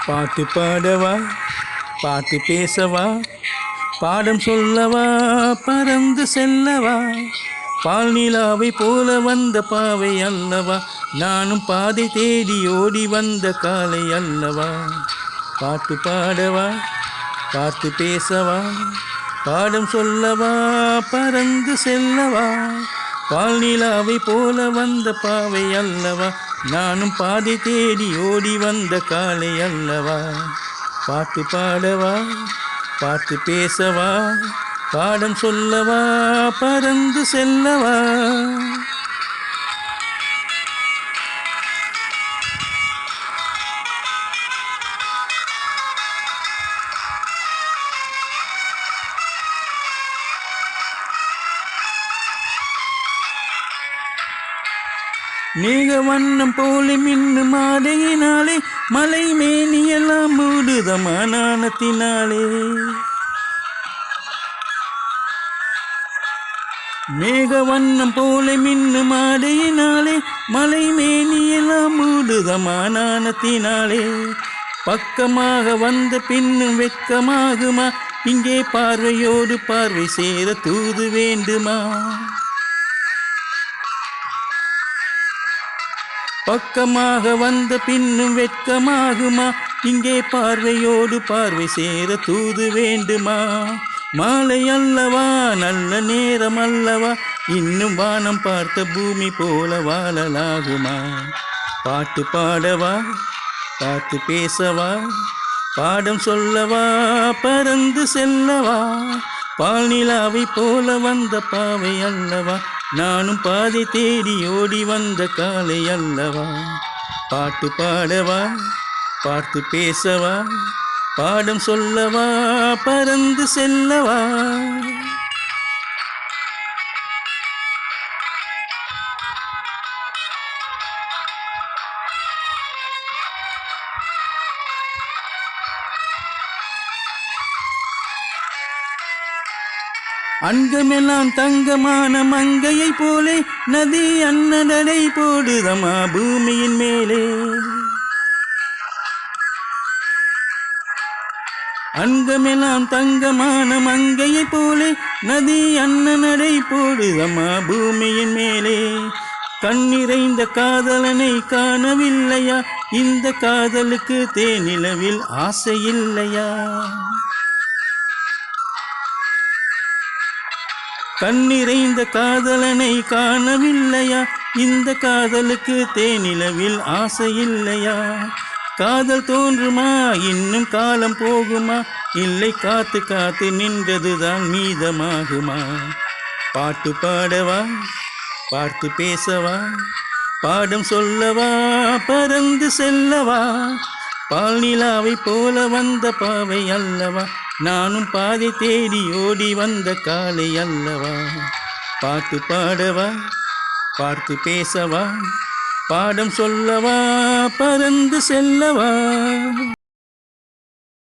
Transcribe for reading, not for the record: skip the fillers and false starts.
பாட்டு பாடவா, பாட்டு பேசவா, பாடம் சொல்லவா, பறந்து செல்லவா, பால் நிலாவை போல வந்த பாவை அல்லவா, நானும் பாதை தேடி ஓடி வந்த காலை அல்லவா. பாட்டு பாடவா, பாட்டு பேசவா, பாடம் சொல்லவா, பறந்து செல்லவா, பால் நிலாவை போல வந்த பாவை அல்லவா, நானும் பாதை தேடி ஓடி வந்த காலை அல்லவா. பாட்டு பாடவா, பாட்டு பேசவா, பாடம் சொல்லவா, பறந்து செல்லவா. மேக வண்ணம் போல மின்னும் மாலையினாலே மலை மேனியெல்லாம் மூடுதமா நாணத்தினாலே. மேக வண்ணம் போல மின்னும் மாலையினாலே மலை மேனியெல்லாம் மூடுதமா நாணத்தினாலே. பக்கமாக வந்த பின்னும் வெட்கமாகுமா, இங்கே பார்வையோடு பார்வை சேர தூது வேண்டுமா. பக்கமாக வந்த பின்னும் வெட்கமாகுமா, இங்கே பார்வையோடு பார்வை சேர தூது வேண்டுமா. மாலை அல்லவா, நல்ல நேரம் அல்லவா, இன்னும் வானம் பார்த்த பூமி போல வாழலாகுமா. பாட்டு பாடவா, பாட்டு பேசவா, பாடம் சொல்லவா, பறந்து செல்லவா, பால் நிலாவை போல வந்த பாவை அல்லவா, நானும் பாதை தேடி ஓடி வந்த காலை அல்லவா. பாட்டு பாடவா, பாட்டு பேசவா, பாடம் சொல்லவா, பறந்து செல்லவா. அங்கமெல்லாம் தங்கமான மங்கையை போலே நதி அன்னடை போடுதமா பூமியின் மேலே. அங்கமெல்லாம் தங்கமான மங்கையை போலே நதி அன்னடை போடுதமா பூமியின் மேலே. கண்ணிறைந்த காதலனை காணவில்லையா, இந்த காதலுக்கு தேனிலவில் ஆசை இல்லையா. கண்ணிறைந்த காதலனை காணவில்லையா, இந்த காதலுக்கு தேனிலவில் ஆசை இல்லையா. காதல் தோன்றுமா, இன்னும் காலம் போகுமா, இல்லை காத்து காத்து நின்றதுதான் மீதமாகுமா. பாட்டு பாடவா, பாட்டு பேசவா, பாடம் சொல்லவா, பறந்து செல்லவா, பால் நிலாவை போல வந்த பாவை அல்லவா, நானும் பாதை தேடி ஓடி வந்த காலை அல்லவா. பாட்டு பாடவா, பாட்டு பேசவா, பாடம் சொல்லவா, பறந்து செல்லவா.